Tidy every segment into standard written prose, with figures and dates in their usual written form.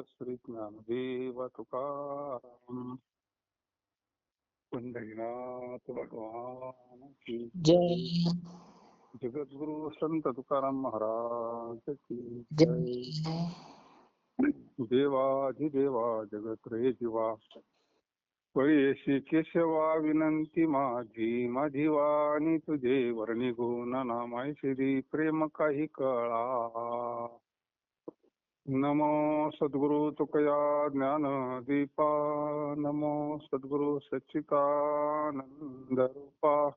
श्री ज्ञानदेव तुकाराम पंढरीनाथ भगवान की जय जगद्गुरु संत तुकाराम महाराज की जय. जय देवाधिदेवा जगत्रे जीवा पळेशी केशवा विनंती माझी वाणी तुझे वर्णी गुण नामाय श्री प्रेम काही कळा. नमो सद्गुरु तुकया ज्ञान दीपा नमो सद्गुरु सच्चिदानंद रूपा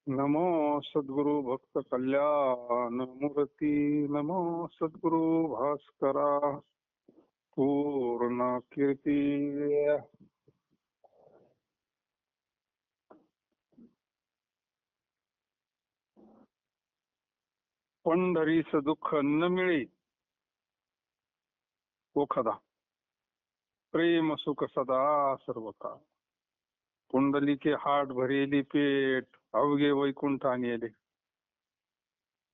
नमो सद्गुरु भक्त कल्याण मूर्ती नमो सद्गुरु भास्करा पूर्ण कीर्ती. पंढरीचं दुःख न मिळे ओखदा प्रेम सुख सदा सर्व काळ. पुंडलिके हाट भरेली पेट अवघे वैकुंठ नेले.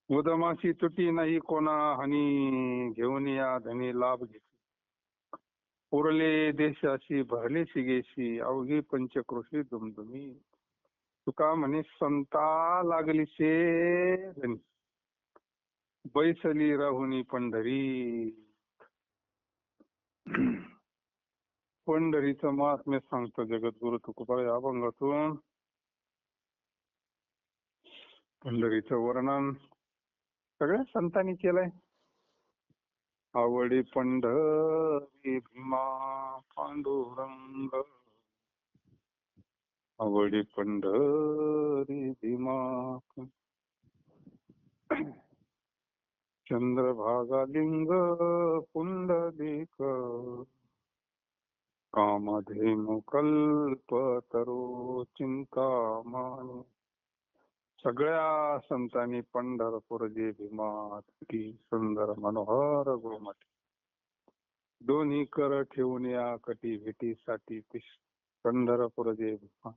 उदमाची तुटी नाही कोणा हानी घेऊन या धनी लाभ घेतली. उरले देशाची भरले शिगेशी अवघी पंचकृषी दुमदुमी. तुका म्हणे संता लागली शे धनी बैसली राहुनी पंढरी. पंढरीचं महात्म्य सांगतो जगद्गुरु तुकोबा या अभंगातून. पंढरीचं वर्णन सगळ्या संतांनी केलंय. आवडी पंढरी भीमा पांडुरंग आवडी पंढरी भीमा चंद्रभागा लिंग पुंडलिक कामधेनु कल्पतरो चिंतामणी. सगळ्या संतांनी पंढरपूर जे भीमा ती सुंदर मनोहर गोमटी दोन्ही कर ठेवून या कटी भेटीसाठी पंढरपूर जे भीमा.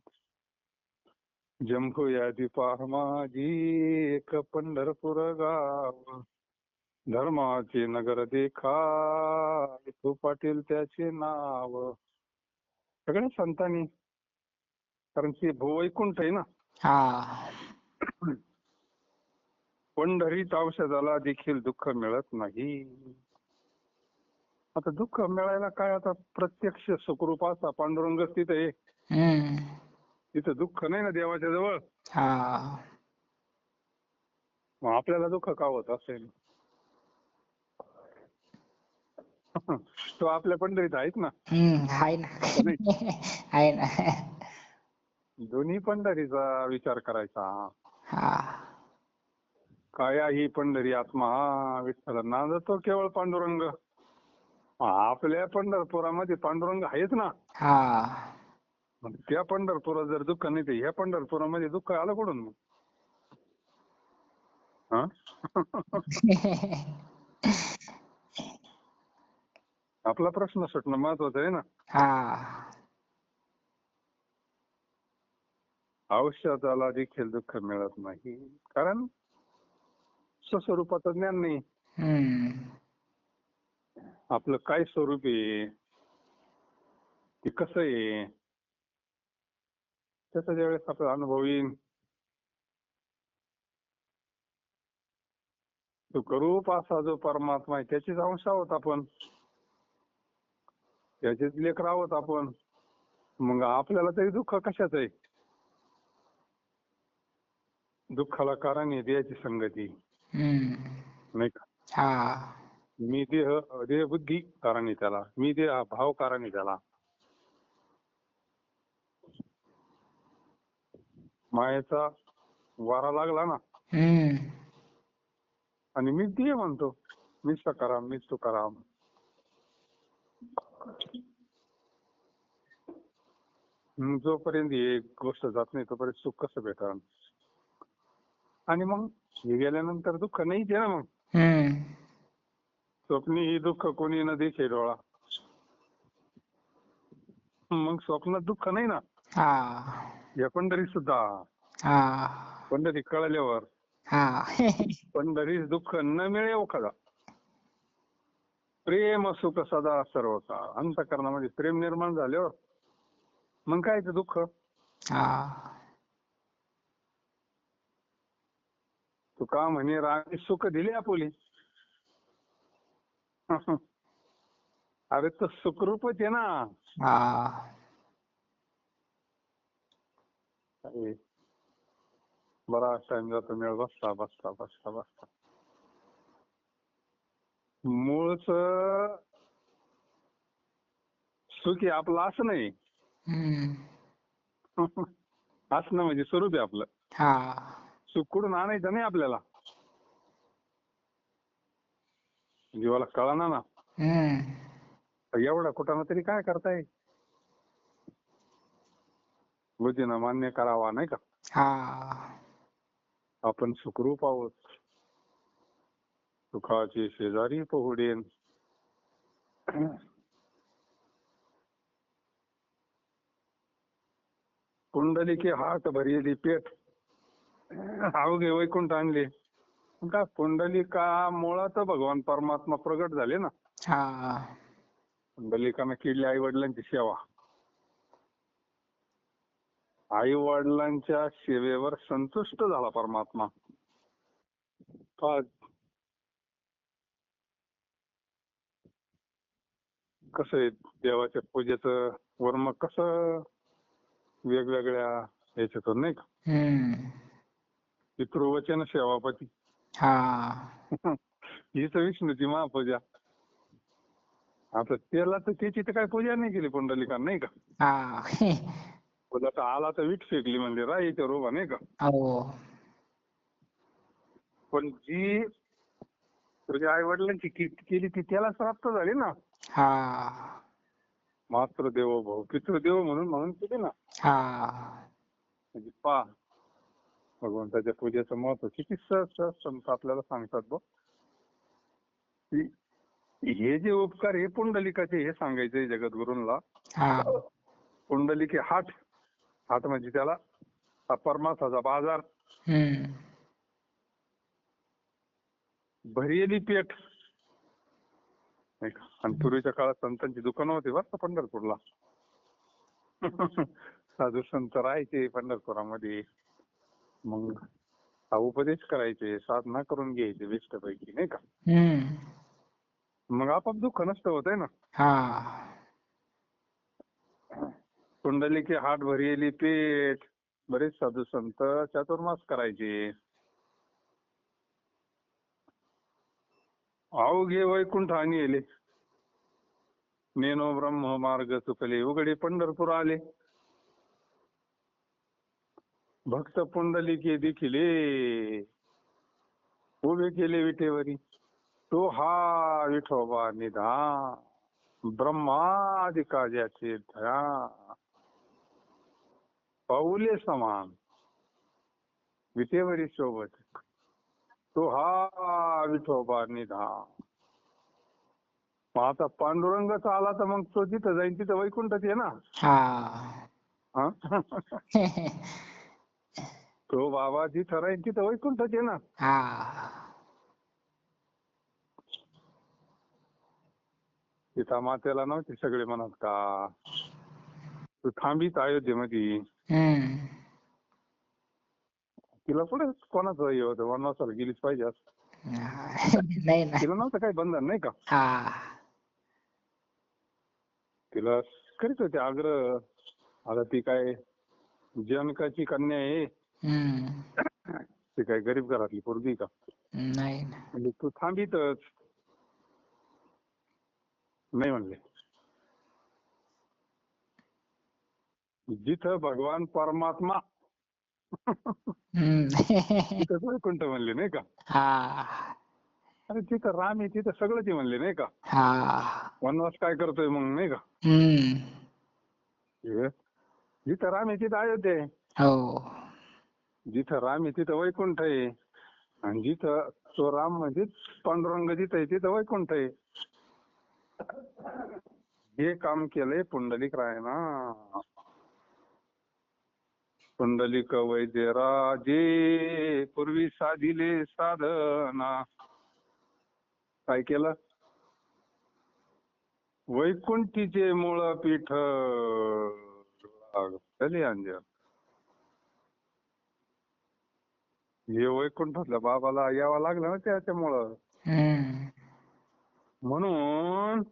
जंभू यादी पार माझी एक पंढरपूर गाव धर्माचे नगर देखा विठू पाटील त्याचे नाव. सगळ्या संतांनी कारण ते भूवैकुंठ आहे ना. हा पंढरीत औषधाला देखील दुःख मिळत नाही. आता दुःख मिळायला काय आता प्रत्यक्ष सुखरूपाचा पांडुरंग तिथे आहे. तिथं दुःख नाही ना देवाच्या जवळ. हा मग आपल्याला दुःख का होत असेल. तो आपल्या पंढरीत आहेत ना. आहे ना आहे ना. दोन्ही पंढरीचा विचार करायचा. हा काया ही पंढरी आत्मा विठ्ठल नांदतो केवळ पांडुरंग. आपल्या पंढरपुरामध्ये पांडुरंग आहेच ना. हा मग त्या पंढरपुरात जर दुःख नाही ते ह्या पंढरपुरामध्ये दुःख आलं कुठून मग. आपला प्रश्न सुटणं महत्वाचं आहे ना. हा औषधाला देखील दुःख मिळत नाही कारण स्वस्वरूपाचं ज्ञान नाही. आपलं काय स्वरूप आहे ते कसं आहे त्याचा ज्यावेळेस आपला अनुभव येईल. सुखरूप असा जो परमात्मा आहे त्याचीच अंश आहोत आपण. त्याचेच लेकर आहोत आपण. मग आपल्याला तरी दुःख कशाच आहे. दुःखाला कारण आहे देहाची संगती नाही का. हा मी देह बुद्धी कारण आहे त्याला. मी देह भाव कारण आहे त्याला. मायेचा वारा लागला ना आणि मी देह म्हणतो. मी सकाराम मी तुकाराम. जोपर्यंत ही गोष्ट जात नाही तोपर्यंत सुख कसं भेटणार. आणि मग हे गेल्यानंतर दुःख नाहीच आहे ना. मग स्वप्नी ही दुःख कोणी न देखे डोळा. मग स्वप्नात दुःख नाही ना. या पंढरी सुद्धा पंढरी कळल्यावर पंढरीस दुःख न मिळे एखादा प्रेम सुख सदा सर्व काळ. अंतःकरणामध्ये प्रेम निर्माण झाल्यावर मग काय ते दुःख. हा तुका म्हणे राणी सुख दिले आपुले. अरे तो सुखरूपच आहे ना. हा अरे, बराच टाइम जातो मिळ बसता बसता बसता बसता. मूळच सुखी आपलं असं नाही. असणं म्हणजे स्वरूप आहे आपलं. हा सुख कुठून आणायचं नाही आपल्याला. जीवाला कळना ना. एवढा कुठं तरी काय करताय. बुद्धीनं मान्य करावा नाही का. हा आपण सुखरूप आहोत. सुखाचे शेजारी पहुडेन. पुंडलिके हात भरिली पेठ. अवघे वैकुंठ आणले. का पुंडलिका मुळात भगवान परमात्मा प्रगट झाले ना. हा पुंडलिकानं केली आई वडिलांची सेवा. आई वडिलांच्या सेवेवर संतुष्ट झाला परमात्मा. कसं आहे देवाच्या पूजेचं वर्म कसं वेगवेगळ्या याच्यातून नाही का. पितृवचन सेवापती. हीच विष्णूची महापूजा. आता त्याला तर त्याची तर काय पूजा नाही केली पुंडलिका नाही का. तर आला तर वीट फेकली म्हणजे राईच्या रोबा नाही का. पण जी तुझ्या आई वडिलांची केली ती त्यालाच प्राप्त झाली ना. मातृदेवो भव पितृदेव म्हणून केली ना. म्हणजे पहा भगवंताच्या पूजेचं महत्व किती सहज संत आपल्याला सांगतात बघ. हे जे उपकार हे पुंडलिकाचे हे सांगायचे जगद्गुरूंना. पुंडलिके हाट. हाट म्हणजे त्याला परमार्थाचा बाजार. भरियली पेठ. आणि पूर्वीच्या काळात संतांची दुकानं होती बरं का पंढरपूरला. साधू संत राहायचे पंढरपुरामध्ये. मग उपदेश करायचे, साधना करून घ्यायचे बेस्टपैकी नाही का. मग आपाप दुःख नष्ट होत आहे ना. पुंडलिके हाट भरियली पेठ. बरेच साधू संत चातुर्मास करायचे. अवघे वैकुंठ आणि येले. नेनो ब्रह्म मार्ग चुकले उघडे पंढरपूर आले. भक्त पुंडलिके देखिले उभे केले विटेवरी. तो हा विठोबा निधान ब्रह्मादिका ज्याचे ध्यान. पाऊले समान विटेवरी सोबत. तो हा विठोबा निधान. मग आता पांडुरंगच आला तर मग तो जिथं जाईल तिथं वैकुंठच आहे ना. तो बाबा जिथं राहील तिथं वैकुंठच आहे ना. सीता मातेला नव्हते सगळे म्हणत का तू थांबीत अयोध्येमध्ये. तिला पुढे कोणाचं हे होतं वनवासाला गेलीच पाहिजे असं. तिला नव्हतं काही बंधन नाही का. तिला करीत होते आग्रह. आता ती काय जनकाची कन्या आहे. ती काय गरीब घरातली पोरगी का. म्हणजे तू थांबीतच नाही म्हणले. जिथं भगवान परमात्मा तिथं वैकुंठ म्हणले नाही का. अरे तिथं राम आहे तिथं सगळंच म्हणले नाही का. वनवास काय करतोय मग नाही का. जिथं राम आहे तिथं अयोध्या आहे. जिथं राम आहे तिथं वैकुंठ आहे. आणि जिथं तो राम म्हणजे पांडुरंग जिथं आहे तिथं वैकुंठ आहे. हे काम केलंय पुंडलिक रायना. पुंडलिक वैद्य राजे पूर्वी साधिले साधना. काय केलं वैकुंठीचे मूळ पीठ चले अंजन. हे वैकुंठातल्या बाबाला यावं लागलं ना त्याच्यामुळं. म्हणून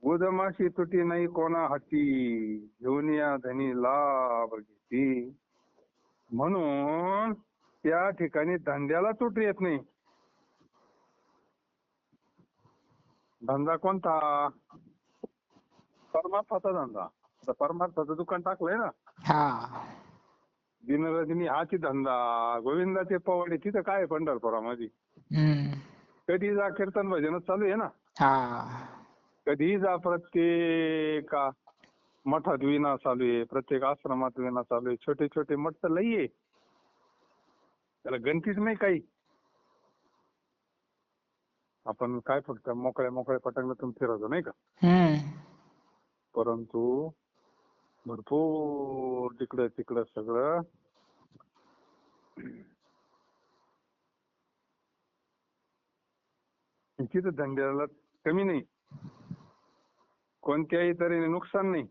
उदमाशी तुटी नाही कोणा हाती, घेऊन या धनी लाभ घेती. म्हणून त्या ठिकाणी धंद्याला तुट येत नाही. धंदा कोणता? परमार्थाचा धंदा. आता परमार्थाचं दुकान टाकलंय ना. दिनरजनी हाची धंदा, गोविंदाचे पवाडे. तिथं काय पंढरपुरामध्ये कधी जा कीर्तन भजनच चालू आहे ना. कधी जा प्रत्येक मठात विना चालू आहे, प्रत्येक आश्रमात विना चालू आहे. छोटे छोटे मठ तर लई आहे, त्याला गणतीच नाही काही. आपण काय फक्त मोकळ्या मोकळ्या पटांगणातून फिरवतो नाही का. परंतु भरपूर तिकडं तिकडं सगळं तिथं धंद्याला कमी नाही, कोणत्याही तऱ्हेने नुकसान नाही.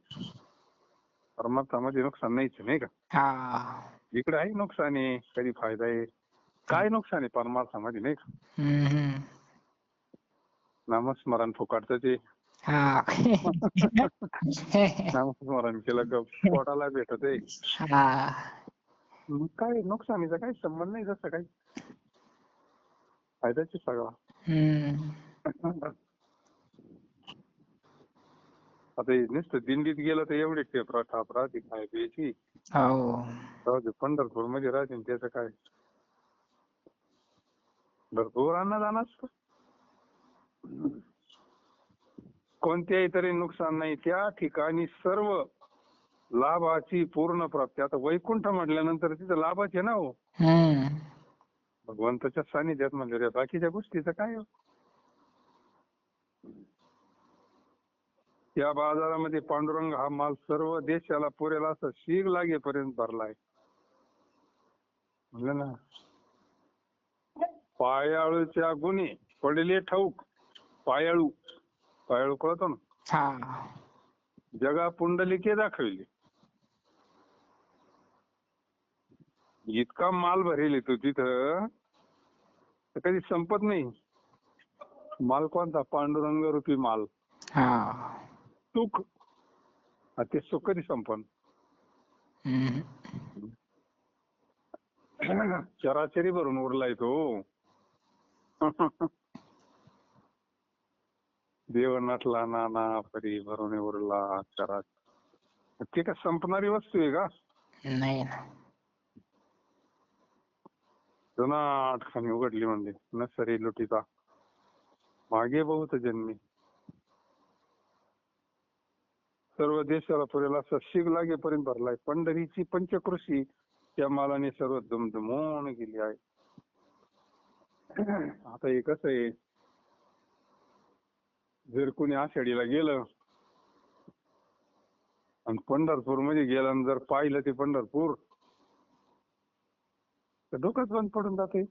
परमार्थामध्ये नुकसान नाहीच नाही का. इकडे आहे नुकसान आहे, कधी फायदा आहे. काय नुकसान आहे परमार्थामध्ये नाही का. नामस्मरण फुकाटचं ते. नामस्मरण केलं का पोटाला भेटत आहे. काय नुकसानीचा काही संबंध नाही, जसं काही फायद्याची सगळा. आता नुसतं दिंडीत गेलं तर एवढी टेपरा ठापरा ती खाय प्यायची. पंढरपूर मध्ये राहते त्याचं काय. भरपूर अन्नदान असतं, कोणत्याही तरी नुकसान नाही. त्या ठिकाणी सर्व लाभाची पूर्ण प्राप्ती. आता वैकुंठ म्हटल्यानंतर तिथं लाभच आहे ना हो. भगवंताच्या सानिध्यात म्हणजे बाकीच्या गोष्टीचं काय. या बाजारामध्ये पांडुरंग हा माल सर्व देशाला पुरेल असं शीग लागेपर्यंत भरलाय म्हणलं ना. पायाळूच्या गुन्हे पडले ठाऊक. पायाळू पायाळू कळतो ना. जगा पुंडलिके दाखविले. इतका माल भरेल तो तिथं कधी संपत नाही. माल कोणता? पांडुरंग रूपी माल. सुख, ते सुख कधी संपन. चराचरी भरून उरलाय तो. देव नटला नाना परी भरून उरला चरा. ते काय संपणारी वस्तू आहे का? नाही. जुनाट खाणी उघडली म्हणजे नसरी लुटीचा मागे बहुत जन्मी. सर्व देशाला पुरेल असा शीग लागेपर्यंत भरलाय. पंढरीची पंचकृषी त्या मालाने सर्व दुमदुमून गेली आहे. आता हे कसं आहे, जर कोणी आषाढीला गेलं आणि पंढरपूर मध्ये गेलं आणि जर पाहिलं ते पंढरपूर तर डोकंच बंद पडून जाते.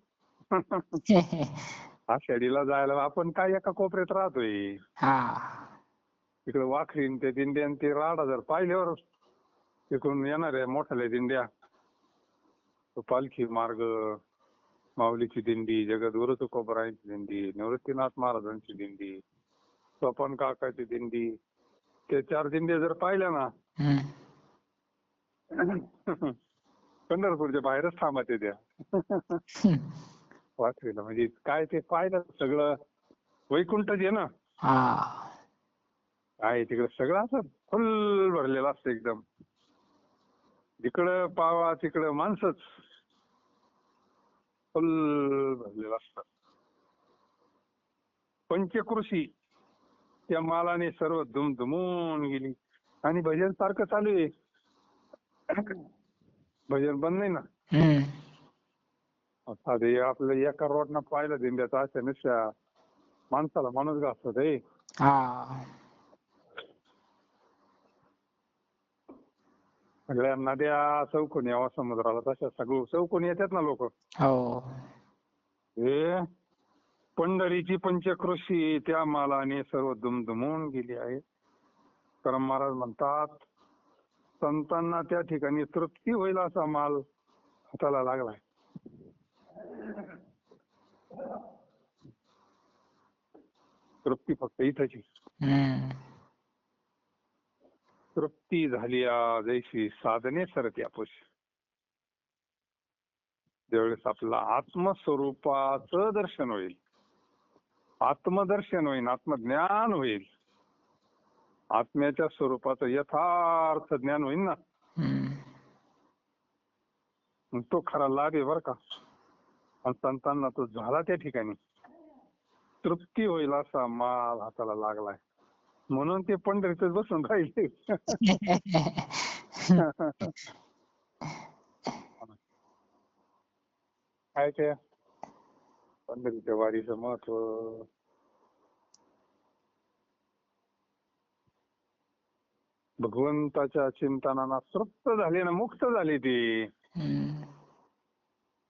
आषाढीला जायला आपण काय एका कोपऱ्यात राहतोय. तिकडे वाखरीन ते दिंड्या ते राडा जर पाहिल्यावर तिकडून येणाऱ्या मोठ्याल्या दिंड्या, पालखी मार्ग, माऊलीची दिंडी, जगद्गुरु तुकोबरायांची दिंडी, निवृत्तीनाथ महाराजांची दिंडी, स्वपन काकाची दिंडी, ते 4 दिंड्या जर पाहिल्या ना पंढरपूरच्या बाहेरच थांबते त्या. वाखरीला म्हणजे काय ते पाहिलं सगळं वैकुंठच आहे ना. आहे तिकडे सगळं असं फुल भरलेलं असतं एकदम. जिकडं पावा तिकडं माणसंच फुल भरलेलं असतं. पंचकृषी त्या मालाने सर्व दुमदुमून गेली. आणि भजन सारखं चालू आहे, भजन बंद नाही ना. साधे आपलं एका रोडनं पाहिलं दिंड्याचा अशा नुसत्या माणसाला माणूस घासत आहे. सगळ्या नद्या चौकून यावा समुद्राला तशा सगळं चौकून येतात ना लोक. हे पंढरीची पंचक्रोशी त्या मालाने सर्व दुमदुमून गेली आहे. तुकाराम महाराज म्हणतात, संतांना त्या ठिकाणी तृप्ती होईल असा माल हाताला लागलाय. तृप्ती फक्त इथंची. तृप्ती झाली जैशी साधने सरत्या पोशी. ज्यावेळेस आपलं आत्मस्वरूपाचं दर्शन होईल, आत्मदर्शन होईल, आत्मज्ञान होईल, आत्म्याच्या स्वरूपाचं यथार्थ ज्ञान होईल ना, तो खरा लाभ आहे बरं का. आणि संतांना तो झाला त्या ठिकाणी. तृप्ती होईल असा माल हाताला लागलाय, म्हणून ते पंढरीतच बसून राहिले. काय ते पंढरीच्या वारीचं महत्व. भगवंताच्या चिंतनानं तृप्त झाले ना, मुक्त झाले ते.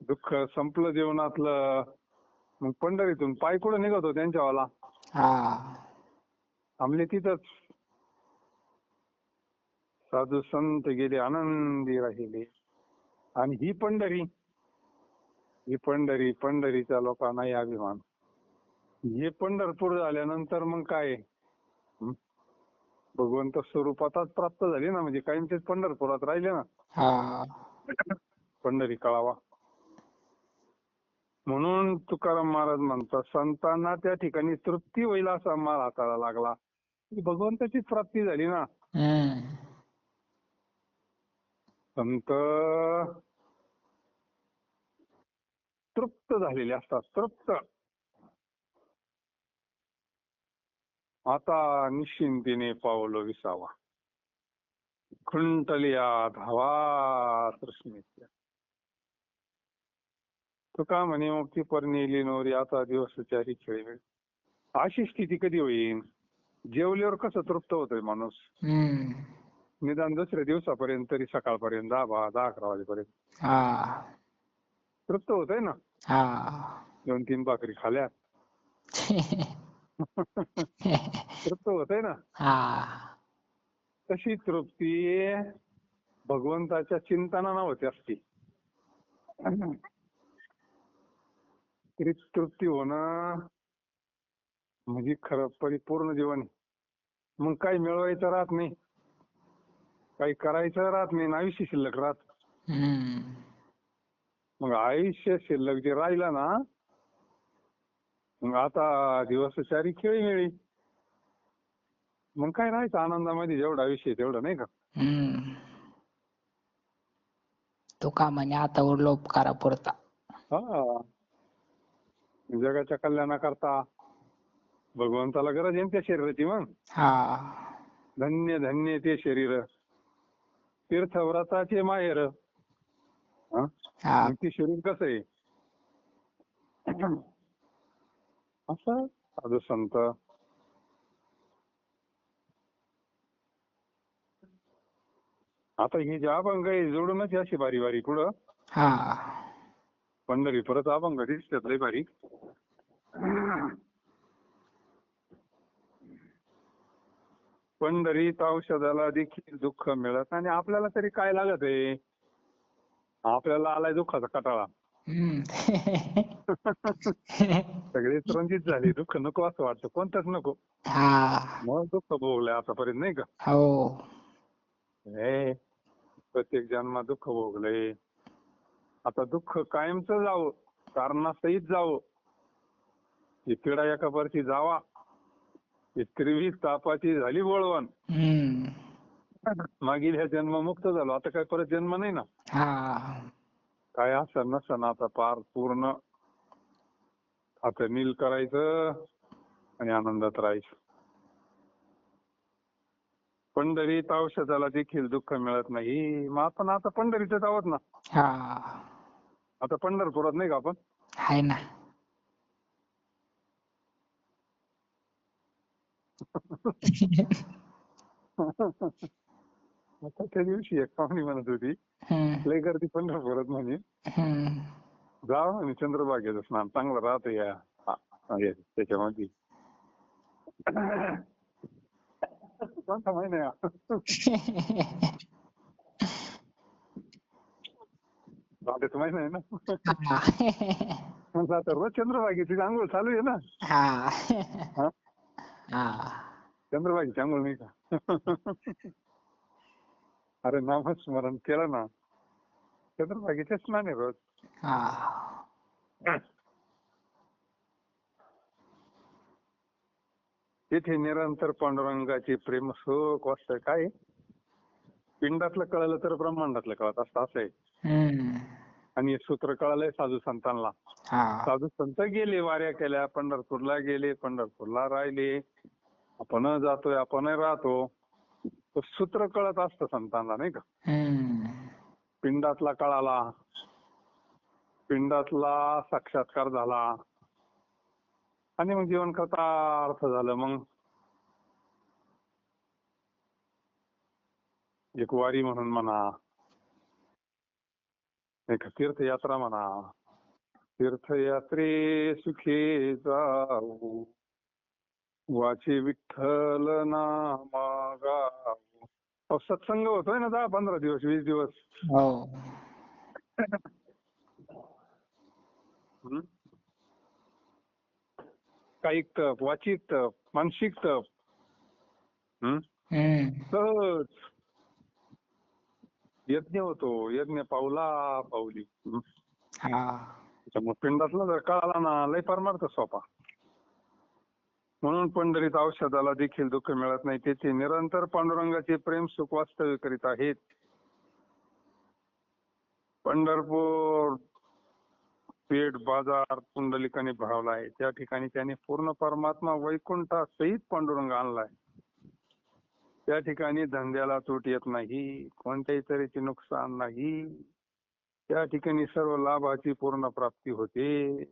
दुःख संपलं जीवनातलं. मग पंढरीतून पाय कुठं निघतो त्यांच्यावाला, थांबले तिथंच. साधू संत गेले आनंदी राहिले. आणि ही पंढरी, ही पंढरी, पंढरीच्या लोकांनाही अभिमान. हे पंढरपूर झाल्यानंतर मग काय, भगवंत स्वरूपातच प्राप्त झाली ना, म्हणजे कायमचेच पंढरपुरात राहिले ना. पंढरी कळावा म्हणून तुकाराम महाराज म्हणतात, संतांना त्या ठिकाणी तृप्ती होईल असा माल हाताला लागला. भगवंताचीच प्राप्ती झाली ना. संत तृप्त झालेले असतात, तृप्त. आता निश्चिंतीने पावलं विसावा, खुंटलिया धावा तृष्णेच्या. तुका म्हणे मुक्ती परनेली नोरी, आता दिवसचारी खेळ. अशी स्थिती कधी होईल? जेवल्यावर कसं तृप्त होतोय माणूस, निदान दुसऱ्या दिवसापर्यंत तरी, सकाळपर्यंत 10-11 वाजेपर्यंत तृप्त होतोय ना. 2-3 भाकरी खाल्या तृप्त होतोय ना. तशी तृप्ती भगवंताच्या चिंतनानं होते असती. तृप्ती होणं म्हणजे खरं परिपूर्ण जीवन. मग काही मिळवायचं राहत नाही, काही करायचं राहत नाही, आयुष्य शिल्लक राहत. मग आयुष्य शिल्लक जे राहिलं ना, मग आता दिवसचारी खेळी मिळी. मग काय राहायचं आनंदामध्ये, जेवढं आयुष्य तेवढं, नाही का. तुका म्हणे आता उरलो उपकारा पुरता. जगाच्या कल्याणाकरता भगवंताला गरज आहे त्या शरीराची. मग धन्य धन्य ते शरीर, तीर्थव्रताचे माहेर. ते शरीर कसं आहे असं साधू संत. आता ही जे अभंग आहे जोडूनच अशी बारी बारी पुढं पंढरी परत अभंग दिसतात लय बारी. पंढरीत औषधाला देखील दुःख मिळत. आणि आपल्याला तरी काय लागत आहे, आपल्याला आलाय दुःखाचा कटाळा. सगळे रंजित झाले, दुःख नको असं वाटतं, कोणतंच नको. मग दुःख भोगलंय आतापर्यंत, नाही का. प्रत्येक जन्मात दुःख भोगलंय. आता दुःख कायमचं जावं, कारणासहित जावं. ही पिढा एका वर्षी जावा, ही 23 तापाची झाली वळवण. मागील ह्या जन्ममुक्त झालो, आता काय परत जन्म नाही ना. काय असं नसं आता पार पूर्ण आता नील करायचं आणि आनंदात राहायचं. पंढरीत औषधाला देखील दुःख मिळत नाही. मग आपण आता पंढरीतच आहोत ना. आता पंढरपुरात नाही का आपण, आहे ना. आता त्या दिवशी एक पाहुणी म्हणत होती, लय गर्दी पंढरपुरात म्हणे, जा म्हणे चंद्रभागेचं स्नान चांगलं राहतं या आहे त्याच्यामध्ये. कोणता महिना आहे हा? बाधित महिना आहे ना. म्हणलं आता रोज चंद्रभागेची आंघोळ चालू आहे ना. हा? चंद्रभागेची आंघोळ नाही का? अरे नामस्मरण केलं ना चंद्रभागेचे स्नान आहे रोज. तिथे निरंतर पांडुरंगाचे प्रेम सुख वाटतं. काय पिंडातलं कळलं तर ब्रह्मांडातलं कळत असतं असं आहे. आणि हे सूत्र कळलंय साधू संतांना. साधू संत गेले, वाऱ्या केल्या, पंढरपूरला गेले, पंढरपूरला राहिले, आपण जातोय, आपण राहतो. सूत्र कळत असतं संतांना नाही का. पिंडातला कळाला, पिंडातला साक्षात्कार झाला आणि मग जीवन कृतार्थ झालं. मग एक वारी म्हणून म्हणा, एक तीर्थयात्रा म्हणा. तीर्थयात्रे सुखे जाऊ, वाचे विठ्ठल नामा गाऊ. सत्संग होतोय ना 10-15 दिवस, 20 दिवस. कायिक तप, वाचिक तप, मानसिक तप. सहज यज्ञ होतो, यज्ञ पावला पावली. त्यामुळे पिंडातला जर कळाला ना लय परमार्थ सोपा. म्हणून पंढरीत औषधाला देखील दुःख मिळत नाही. त्याचे निरंतर पांडुरंगाचे प्रेम सुख वास्तव्य करीत आहेत. पंढरपूर पेठ बाजार पुंडलिकाने भरावला आहे. त्या ठिकाणी त्याने पूर्ण परमात्मा वैकुंठा सहित पांडुरंग आणलाय. त्या ठिकाणी धंद्याला तूट येत नाही, कोणत्याही तऱ्हेचे नुकसान नाही. त्या ठिकाणी सर्व लाभाची पूर्ण प्राप्ती होते.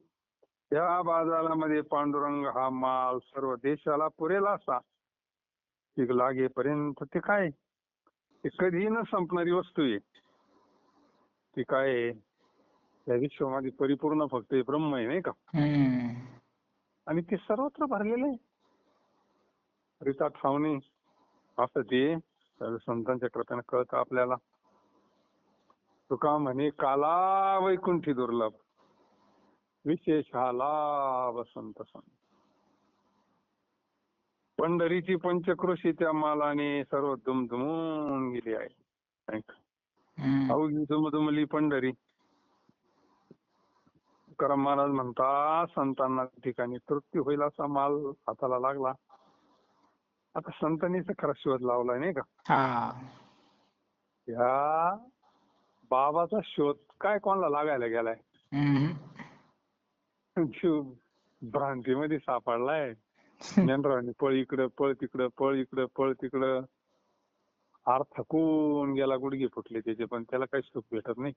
त्या बाजारामध्ये पांडुरंग हा माल सर्व देशाला पुरेल असा पीक लागेपर्यंत ते काय ते कधीही न संपणारी वस्तू आहे. ती काय आहे, या विश्वामध्ये परिपूर्ण फक्त ब्रह्म आहे नाही का. आणि ते सर्वत्र भरलेलं आहे. रीता ठावणे असं ते संतांच्या कृपेने कळतं आपल्याला. तुका म्हणे काला वैकुंठी दुर्लभ, विशेष हा लाभ संत संत. पंढरीची पंचक्रोशी त्या मालाने सर्व दुमदुमून गेली आहे. अवघी दुमदुमली पंढरी. तुकाराम महाराज म्हणतात संतांना ठिकाणी तृप्ती होईल असा माल हाताला लागला. आता संतांनीच खरा शोध लावलाय नाही का. या बाबाचा शोध काय कोणाला लागायला गेलाय. जीव भ्रांतीमध्ये सापडलाय. ज्ञानरावांनी पळ इकडं पळ तिकडं, पळ इकडं पळ तिकडं. हार थकून गेला, गुडघे फुटले त्याचे, पण त्याला काही सुख भेटत नाही.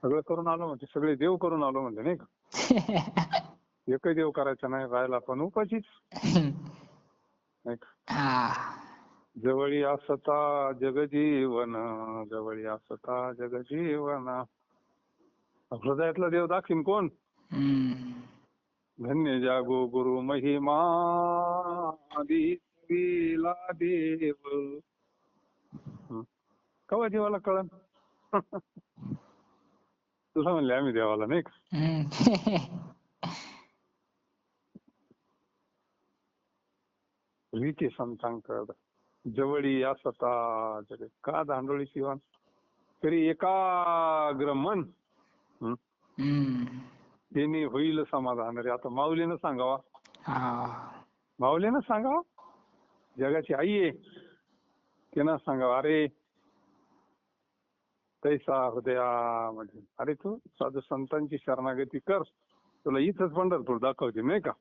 सगळं करून आलो म्हणजे, सगळे देव करून आलो म्हणजे नाही का. एकही देव करायचा नाही राहिला, पण उपाशीच नाही का. जवळी असता जगजीवन, जवळी असता जगजीवन. हृदयातला देव दाखीन कोण. धन्य जागो गुरु महिमा, दिला देव. कवा देवाला कळन. तुला म्हणले आम्ही देवाला नाही का. रीती संतांकड जवळी असता जग, का धांडोळी शिवान तरी एकाग्र मन त्यांनी होईल समाधान. रे आता माऊलीनं सांगावा, माऊलीनं सांगावा, जगाची आई आहे त्यानं सांगावा. अरे तैसा हृदया म्हणजे, अरे तू साधू संतांची शरणागती कर, तुला इथंच पंढरपूर दाखवते नाही का.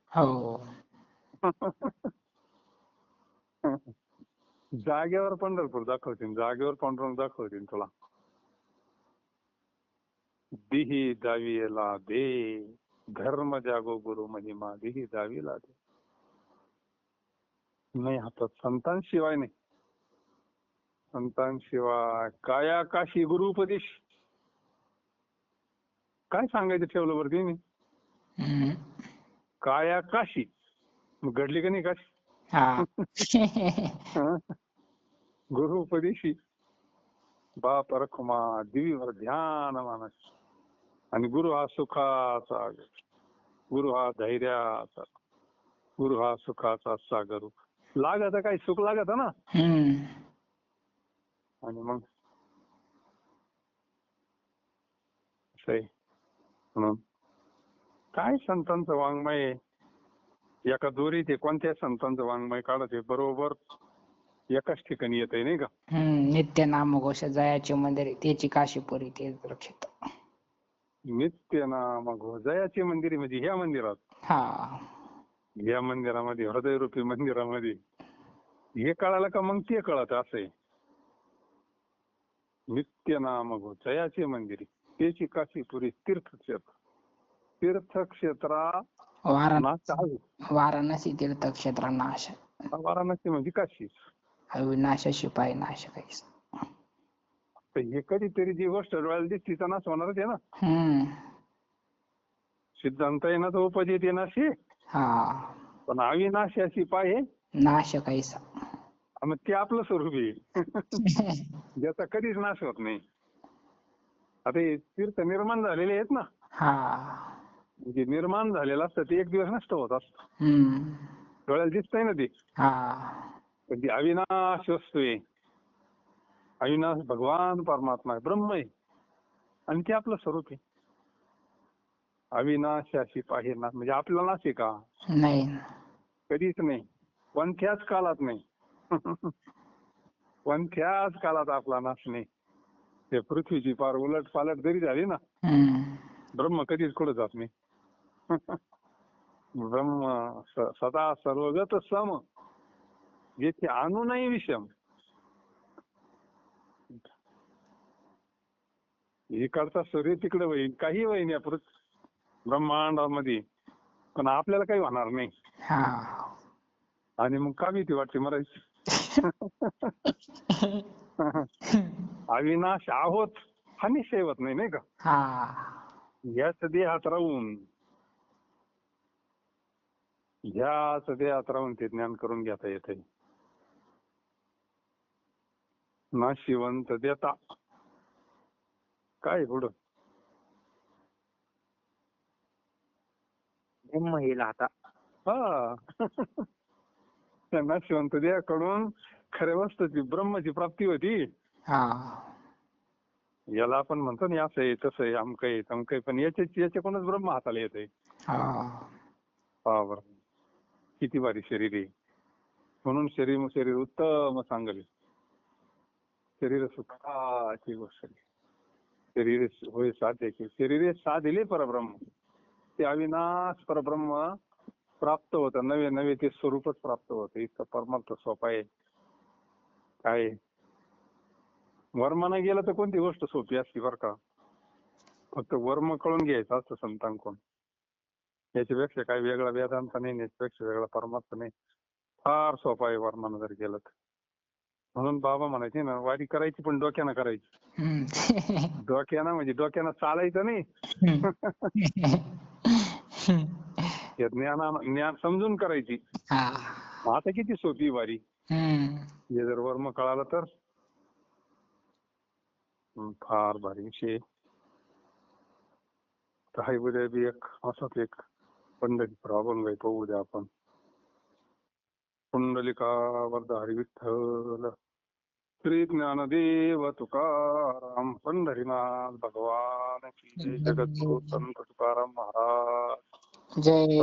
जागेवर पंढरपूर दाखवतील, जागेवर पांडुरंग दाखवतील तुला. दिही दावीला दे, धर्म जागो गुरु महिमा, दिही दावीला दे. नाही हातात संतांशिवाय नाही, संतांशिवाय काया काशी गुरु उपदेश. काय सांगायचं ठेवलं बरं तिने. काया काशी, मग घडली का नाही काशी? हा. हं? गुरु उपदेशी बाप रखुमा दिवीवर ध्यान मानस. आणि गुरु हा सुखाचा, गुरु हा धैर्याचा, गुरु हा सुखाचा सागर. लागत काही सुख लागत ना. आणि मग म्हणून काय संतांचं वाङ्मय आहे. एका दोरीत आहे, कोणत्या संतांचं वाङ्मय काढत आहे बरोबर एकाच ठिकाणी येत आहे नाही का. नित्य नामघोष जयाचे मंदिर त्याची काशीपुरी ते रक्षित. नित्य नाम घोष जयाचे मंदिर म्हणजे ह्या मंदिरात, हा. या मंदिरामध्ये, हृदयरूपी मंदिरामध्ये हे कळालं का मग ते कळत असं आहे. नित्य नाम घोष जयाचे मंदिर त्याची काशीपुरी तीर्थक्षेत्र. तीर्थक्षेत्रा वाराणसी तीर्थक्षेत्र नाश. वाराणसी म्हणजे काशी. अविनाशाशी पाय नाश काहीच. हे कधीतरी जी गोष्ट डोळ्याला दिसती तर नाश होणारच आहे ना. सिद्धांत आहे ना तो उपजेत नाशी. पण अविनाशाशी पाय नाश काहीसा. मग ते आपलं स्वरूप आहे ज्याचा कधीच नाश होत नाही. आता हे तीर्थ निर्माण झालेले आहेत ना, म्हणजे निर्माण झालेलं असतं ते एक दिवस नष्ट होत असतं. डोळ्याला दिसतंय ना ते. पण ती अविनाश वस्तू आहे. अविनाश भगवान परमात्मा आहे, ब्रह्म आहे, आणि ते आपलं स्वरूप आहे. अविनाशाशी पाहे ना म्हणजे आपला नाश आहे का? नाही, कधीच नाही, कोणत्याच काळात नाही. कोणत्याच काळात आपला नाश नाही. ते पृथ्वीची पार उलट पालट जरी झाली ना, ब्रह्म कधीच कुठं जात नाही. ब्रह्म सदा सर्वगत सम, जेथे अणु नाही विषम. इकडचा सूर्य तिकडे होईल, काही होईन या ब्रह्मांडामध्ये, पण आपल्याला काही होणार नाही. आणि मग का भीती वाटते मरायची? अविनाश आहोत हा निश्चय होत नाही, नाही का. याच देहात राहून, ह्याच देहात राहून ते ज्ञान करून घेता येते. नाशिवंत देता काय पुढं ब्रह्म येईल आता. नाशिवंत देहाकडून खऱ्या वस्तूची ब्रह्मची प्राप्ती होती. याला आपण म्हणतो ना असं आहे तसं आहे अमकं आहे तमकं आहे, पण याच्याकडूनच ब्रह्म हाताला येत आहे. बरं, किती भारी शरीर आहे. म्हणून शरीर उत्तम चांगले. शरीर सुखाची गोष्ट आहे. शरीर होय साध्य की शरीर साधिले परब्रह्म. ते अविनाश परब्रह्म प्राप्त होतं, नवे नवे ते स्वरूपच प्राप्त होतं. इतकं परमार्थ सोपा आहे. काय वर्मानं गेलं तर कोणती गोष्ट सोपी असते बरं का. फक्त वर्म कळून घ्यायचं असतं संतांकडून. याच्यापेक्षा काही वेगळा वेदांत नाही, याच्यापेक्षा वेगळा परमार्थ नाही. फार सोपा आहे वर्मानं जर गेलं तर. म्हणून बाबा म्हणायचे ना, वारी करायची पण डोक्यानं करायची. डोक्यानं म्हणजे डोक्यानं चालायचं नाही. ज्ञान समजून करायची. आता किती सोपी वारी. हे जर वर्म कळालं तर फार भारी विषय. काही उद्या बी एक असाच एक पंढरीचा अभंग आहे, पाहू उद्या आपण. पुंडलिका वरद हरी विठ्ठल, श्री ज्ञानदेव तुकाराम, पंढरीनाथ भगवान की जय. जगद्गुरु संत तुकाराम महाराज जय.